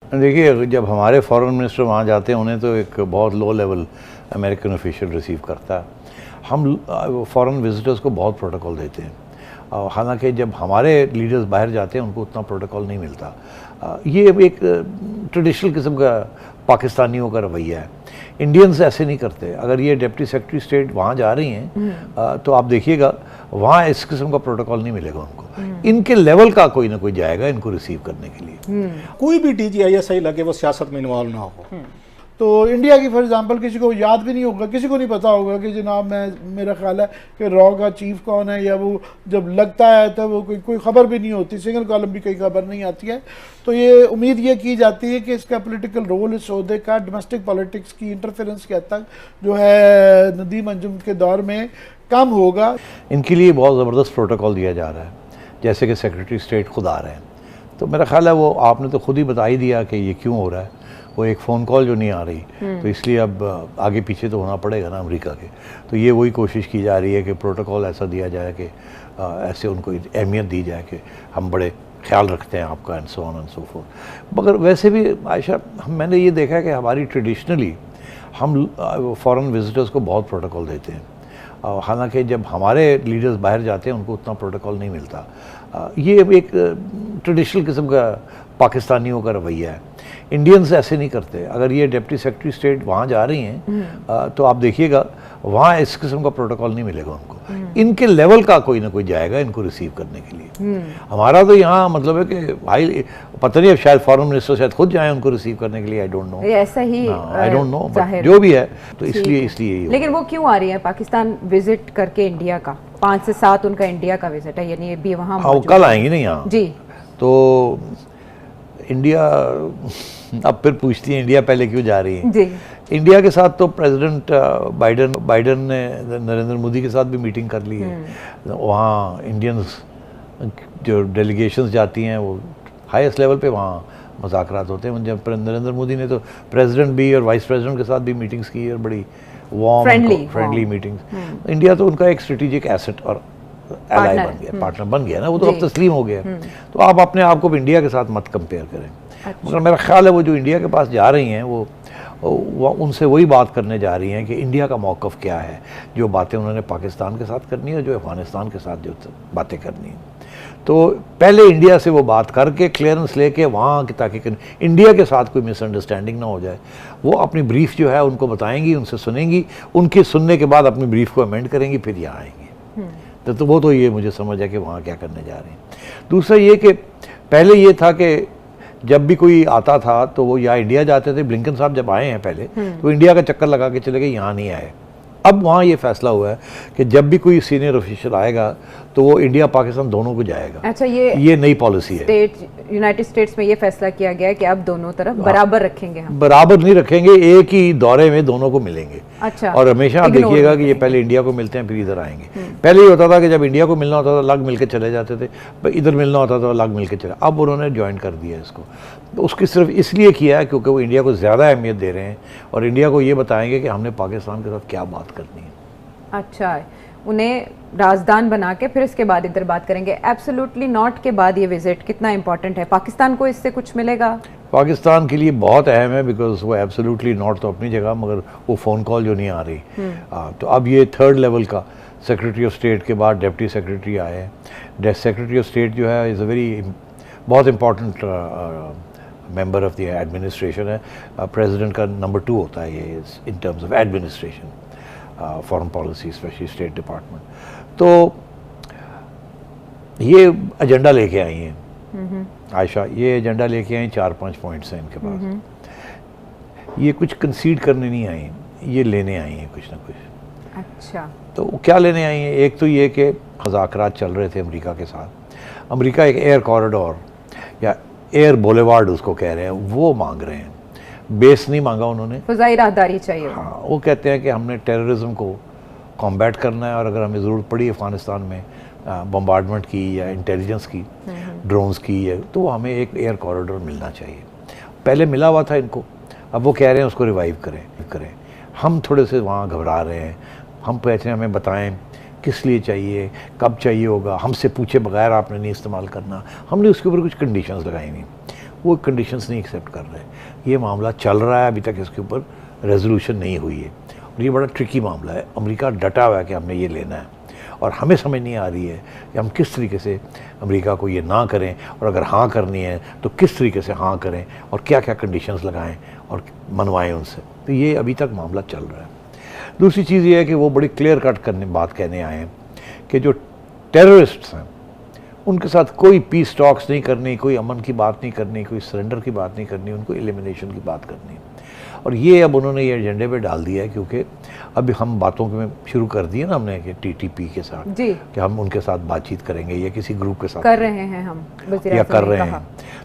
देखिए, जब हमारे फॉरेन मिनिस्टर वहाँ जाते हैं उन्हें तो एक बहुत low level American official receive करता है। हम फॉरेन विजिटर्स को बहुत प्रोटोकॉल देते हैं, हालांकि जब हमारे लीडर्स बाहर जाते हैं उनको उतना प्रोटोकॉल नहीं मिलता। ये एक ट्रेडिशनल किस्म का पाकिस्तानियों का रवैया है। इंडियंस ऐसे नहीं करते। अगर ये डिप्टी सेक्रेटरी स्टेट वहाँ जा रही हैं तो आप देखिएगा वहाँ इस किस्म का प्रोटोकॉल नहीं मिलेगा उनको। इनके लेवल का कोई ना कोई जाएगा इनको रिसीव करने के लिए। कोई भी DGIS लगे वो सियासत में इन्वॉल्व ना हो। तो इंडिया की फॉर एग्जांपल किसी को याद भी नहीं होगा, किसी को नहीं पता होगा कि जनाब मेरा ख्याल है कि रॉ का चीफ कौन है, या वो जब लगता है तो वो कोई खबर भी नहीं होती, सिंगल कॉलम भी कोई खबर नहीं आती है। तो ये उम्मीद ये की जाती है कि इसका पॉलिटिकल रोल इस ओहदे का डोमेस्टिक पॉलिटिक्स की इंटरफेरेंस के हद तक जो है नदीम अंजुम के दौर में कम होगा। इनके लिए बहुत ज़बरदस्त प्रोटोकॉल दिया जा रहा है, जैसे कि सेक्रेटरी स्टेट खुद आ रहे हैं। तो मेरा ख्याल है वो आपने तो खुद ही बता ही दिया कि ये क्यों हो रहा है। वो एक फ़ोन कॉल जो नहीं आ रही, तो इसलिए अब आगे पीछे तो होना पड़ेगा ना अमेरिका के। तो ये वही कोशिश की जा रही है कि प्रोटोकॉल ऐसा दिया जाए कि ऐसे उनको अहमियत दी जाए कि हम बड़े ख्याल रखते हैं आपका, and so on and so fourth. मगर वैसे भी आयशा, मैंने ये देखा है कि हमारी ट्रेडिशनली हम फॉरेन विजिटर्स को बहुत प्रोटोकॉल देते हैं, हालांकि जब हमारे लीडर्स बाहर जाते हैं उनको उतना प्रोटोकॉल नहीं मिलता। ये एक ट्रेडिशनल किस्म का पाकिस्तानियों का रवैया है। इंडियंस ऐसे नहीं करते। अगर ये डिप्टी सेक्रेटरी स्टेट वहाँ जा रही हैं तो आप देखिएगा वहाँ इस किस्म का प्रोटोकॉल नहीं मिलेगा उनको। इनके लेवल का कोई ना कोई जाएगा इनको रिसीव करने के लिए। हमारा तो यहाँ मतलब है कि भाई पता नहीं, अब शायद फॉरेन मिनिस्टर शायद खुद जाए उनको रिसीव करने के लिए। आई डोंट नो, ऐसा ही आई डोंट नो, बट जो भी है तो इसलिए लेकिन वो क्यों आ रही है पाकिस्तान विजिट करके? इंडिया का 5 से 7 उनका इंडिया का विजिट है, यानी ये भी वहाँ वो कल आएंगी ना यहाँ जी। तो इंडिया अब फिर पूछती है इंडिया पहले क्यों जा रही है जी। इंडिया के साथ तो प्रेसिडेंट बाइडन ने नरेंद्र मोदी के साथ भी मीटिंग कर ली है। वहाँ इंडियंस जो डेलीगेशंस जाती हैं वो हाईएस्ट लेवल पे वहाँ मुज़ाकरात होते हैं। जब नरेंद्र मोदी ने तो प्रेसिडेंट भी और वाइस प्रेसिडेंट के साथ भी मीटिंग्स की और बड़ी वार्म फ्रेंडली मीटिंग्स। इंडिया तो उनका एक स्ट्रेटेजिक एसेट और एलाई बन गया, पार्टनर बन गया ना, वो तो अब तस्लीम हो गया। तो आप अपने आप को इंडिया के साथ मत कंपेयर करें। मगर मेरा ख्याल है वो जो इंडिया के पास जा रही हैं वो उनसे वही बात करने जा रही हैं कि इंडिया का मौक़िफ़ क्या है, जो बातें उन्होंने पाकिस्तान के साथ करनी है, जो अफ़गानिस्तान के साथ जो बातें करनी है। तो पहले इंडिया से वो बात करके क्लियरेंस लेके वहाँ की, ताकि इंडिया के साथ कोई मिसअंडरस्टैंडिंग ना हो जाए। वो अपनी ब्रीफ जो है उनको बताएंगी, उनसे सुनेंगी, उनके सुनने के बाद अपनी ब्रीफ को अमेंड करेंगी, फिर यहाँ आएंगे। तो वो तो ये मुझे समझ है कि वहाँ क्या करने जा रहे हैं। दूसरा ये कि पहले ये था कि जब भी कोई आता था तो वो या इंडिया जाते थे। ब्लिंकन साहब जब आए हैं पहले तो इंडिया का चक्कर लगा के चले गए, यहाँ नहीं आए। अब वहाँ ये फैसला हुआ है कि जब भी कोई सीनियर ऑफिशियल आएगा तो वो इंडिया पाकिस्तान दोनों को जाएगा। अच्छा, ये नई पॉलिसी है। यूनाइटेड स्टेट्स में ये फैसला किया गया है कि अब दोनों तरफ बराबर रखेंगे। हम बराबर नहीं रखेंगे, एक ही दौरे में दोनों को मिलेंगे। अच्छा, और हमेशा आप देखिएगा कि ये पहले इंडिया को मिलते हैं फिर इधर आएंगे। पहले ये होता था कि जब इंडिया को मिलना होता था अलग मिलकर चले जाते थे, इधर मिलना होता था अलग मिलकर चले। अब उन्होंने ज्वाइन कर दिया इसको। तो उसकी सिर्फ इसलिए किया है क्योंकि वो इंडिया को ज़्यादा अहमियत दे रहे हैं और इंडिया को ये बताएंगे कि हमने पाकिस्तान के साथ क्या बात करनी है। अच्छा, उन्हें राजदान बना के फिर इसके बाद इधर बात करेंगे। एब्सोल्युटली नॉट के बाद ये विजिट कितना इंपॉर्टेंट है? पाकिस्तान को इससे कुछ मिलेगा? पाकिस्तान के लिए बहुत अहम है, बिकॉज वो एब्सोल्युटली नॉट तो अपनी जगह, मगर वो फ़ोन कॉल जो नहीं आ रही। तो अब ये 3rd लेवल का सेक्रेटरी ऑफ स्टेट के बाद डिप्टी सेक्रेटरी आए हैं। सेक्रेटरी ऑफ स्टेट जो है इज़ अ वेरी बहुत important member of the administration है। प्रेसिडेंट का नंबर 2 होता है ये in terms of administration, foreign policy, specially state department. तो ये एजेंडा लेके आई हैं आयशा, ये एजेंडा लेके आई 4-5 पॉइंट्स हैं इनके पास। ये कुछ कंसीड करने नहीं आई, ये लेने आई हैं कुछ ना कुछ। अच्छा, तो क्या लेने आई हैं? एक तो ये कि मुज़ाकरात चल रहे थे अमेरिका के साथ। अमेरिका एक एयर कॉरिडोर या एयर बुलेवार्ड उसको कह रहे हैं, वो मांग रहे हैं। बेस नहीं मांगा उन्होंने, फ़ज़ाई राहदारी चाहिए। हाँ, वो कहते हैं कि हमने टेररिज्म को कॉम्बैट करना है और अगर हमें ज़रूरत पड़ी अफ़गानिस्तान में बम्बार्डमेंट की या इंटेलिजेंस की, ड्रोन्स की, तो हमें एक एयर कॉरिडोर मिलना चाहिए। पहले मिला हुआ था इनको, अब वो कह रहे हैं उसको रिवाइव करें। हम थोड़े से वहाँ घबरा रहे हैं। हम कहते हैं हमें बताएं किस लिए चाहिए, कब चाहिए होगा, हमसे पूछे बगैर आपने नहीं इस्तेमाल करना। हमने उसके ऊपर कुछ कंडीशंस लगाई हुई। वो कंडीशंस नहीं एक्सेप्ट कर रहे। ये मामला चल रहा है, अभी तक इसके ऊपर रेजोल्यूशन नहीं हुई है और ये बड़ा ट्रिकी मामला है। अमेरिका डटा हुआ है कि हमने ये लेना है और हमें समझ नहीं आ रही है कि हम किस तरीके से अमेरिका को ये ना करें, और अगर हाँ करनी है तो किस तरीके से हाँ करें और क्या क्या कंडीशंस लगाएं और मनवाएं उनसे। तो ये अभी तक मामला चल रहा है। दूसरी चीज़ ये है कि वो बड़ी क्लियर कट बात कहने आए हैं कि जो टेररिस्ट्स हैं उनके साथ कोई पीस टॉक्स नहीं करनी, कोई अमन की बात नहीं करनी, कोई सरेंडर की बात नहीं करनी, उनको एलिमिनेशन की बात करनी। और ये अब उन्होंने ये एजेंडे पे डाल दिया है, क्योंकि अभी हम बातों में शुरू कर दी है ना हमने कि TTP के साथ जी, कि हम उनके साथ बातचीत करेंगे या किसी ग्रुप के साथ कर रहे हैं हम या कर रहे हैं।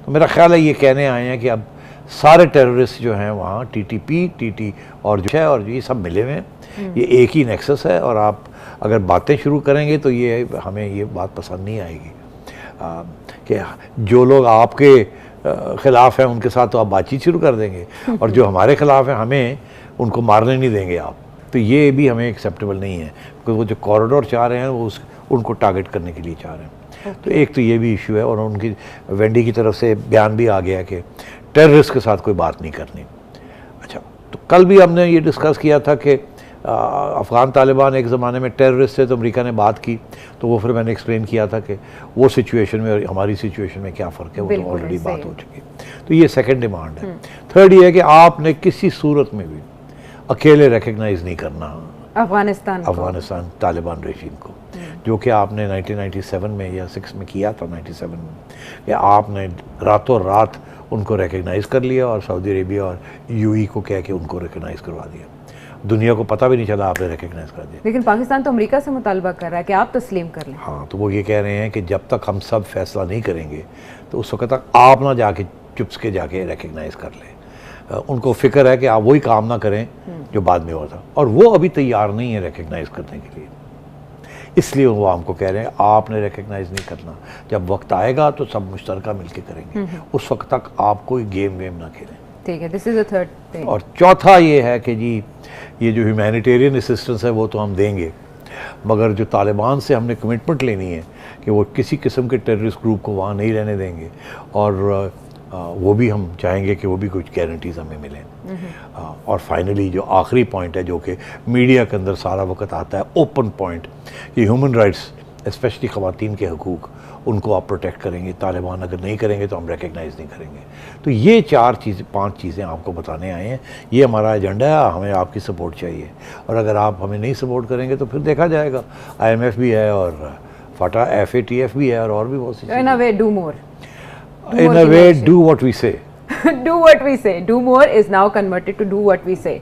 तो मेरा ख्याल है ये कहने आए हैं कि अब सारे टेररिस्ट जो हैं वहाँ TTP, TT और जो है और ये सब मिले हुए हैं, ये एक ही नेक्सस है। और आप अगर बातें शुरू करेंगे तो ये हमें ये बात पसंद नहीं आएगी कि जो लोग आपके खिलाफ हैं उनके साथ तो आप बातचीत शुरू कर देंगे और जो हमारे खिलाफ हैं हमें उनको मारने नहीं देंगे आप। तो ये भी हमें एक्सेप्टेबल नहीं है, क्योंकि वो जो कॉरिडोर चाह रहे हैं वो उनको टारगेट करने के लिए चाह रहे हैं। तो एक तो ये भी इशू है, और उनकी वेंडी की तरफ से बयान भी आ गया कि टेररिस्ट के साथ कोई बात नहीं करनी। अच्छा, तो कल भी हमने ये डिस्कस किया था कि अफ़गान तालिबान एक ज़माने में टेररिस्ट थे, तो अमेरिका ने बात की, तो वो फिर मैंने एक्सप्लेन किया था कि वो सिचुएशन में और हमारी सिचुएशन में क्या फ़र्क है, वो तो ऑलरेडी बात हो चुकी है। तो ये सेकंड डिमांड है। थर्ड ये है कि आपने किसी सूरत में भी अकेले रिकग्नाइज़ नहीं करना अफ़गानिस्तान तालिबान रेजीम को, जो कि आपने 1997 में या 6 में किया था, 97 में, कि आपने रातों रात उनको रिकग्नाइज़ कर लिया और सऊदी अरेबिया और UAE को कह के उनको रिकग्नाइज़ करवा दिया। दुनिया को पता भी नहीं चला, आपने रिकग्नाइज कर दिया। लेकिन पाकिस्तान तो अमेरिका से मुतालबा कर रहा है कि आप तस्लीम कर लें। हाँ, तो वो ये कह रहे हैं कि जब तक हम सब फैसला नहीं करेंगे तो उस वक्त तक आप ना जाके चुपके जाके रिकग्नाइज कर लें। उनको फिक्र है कि आप वही काम ना करें जो बाद में हुआ था, और वो अभी तैयार नहीं है रिकग्नाइज करने के लिए। इसलिए वो हमको कह रहे हैं आपने रिकग्नाइज नहीं करना, जब वक्त आएगा तो सब मुश्तरका मिलके करेंगे, उस वक्त तक आप कोई गेम वेम ना खेलें। ठीक है, this is the third thing. और चौथा ये है कि जी ये जो ह्यूमैनिटेरियन असिस्टेंस है वो तो हम देंगे, मगर जो तालिबान से हमने कमिटमेंट लेनी है कि वो किसी किस्म के टेररिस्ट ग्रुप को वहाँ नहीं रहने देंगे, और वो भी हम चाहेंगे कि वो भी कुछ गारंटीज हमें मिलें। और फाइनली जो आखिरी पॉइंट है, जो कि मीडिया के अंदर सारा वक्त आता है, ओपन पॉइंट, कि ह्यूमन राइट्स स्पेशली ख़वातीन के हकूक़ उनको आप प्रोटेक्ट करेंगे। तालिबान अगर नहीं करेंगे तो हम रिकग्नाइज़ नहीं करेंगे। तो ये 5 चीज़ें आपको बताने आए हैं। ये हमारा एजेंडा है, हमें आपकी सपोर्ट चाहिए, और अगर आप हमें नहीं सपोर्ट करेंगे तो फिर देखा जाएगा। IMF भी है और FATF भी है और भी बहुत सी। In a way, do more. In a way, do what we say. Do what we say. Do more is now converted to do what we say.